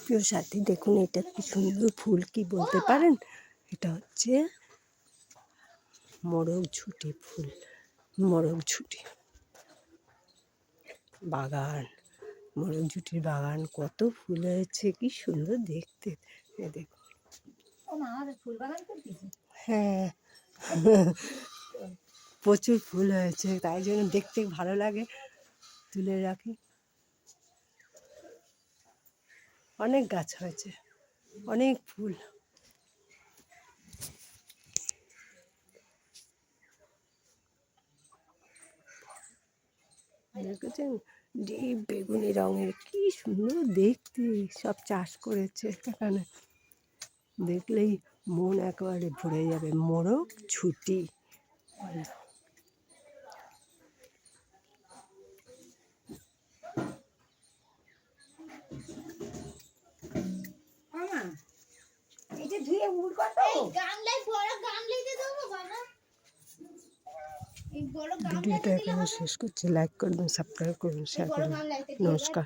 প্রিয় সাথী, দেখুন এটা কি সুন্দর ফুল, কি বলতে পারেন? এটা হচ্ছে মোরগঝুঁটি ফুল। মোরগঝুঁটি বাগান, মোরগঝুঁটির বাগান, কত ফুল হয়েছে, কি সুন্দর দেখতে। দেখুন, হ্যাঁ প্রচুর ফুল হয়েছে, তাই জন্য দেখতে ভালো লাগে, তুলে রাখি। অনেক গাছ হয়েছে, অনেক ফুল। দেখেছেন, ডিপ বেগুনি রঙের, কি সুন্দর দেখতে। সব চাষ করেছে এখানে, দেখলেই মন একেবারে ভরে যাবে। মোরগঝুঁটি। ভিডিওটা এখানে শেষ করছি। লাইক করবেন, সাবস্ক্রাইব করবেন, শেয়ার করবেন। নমস্কার।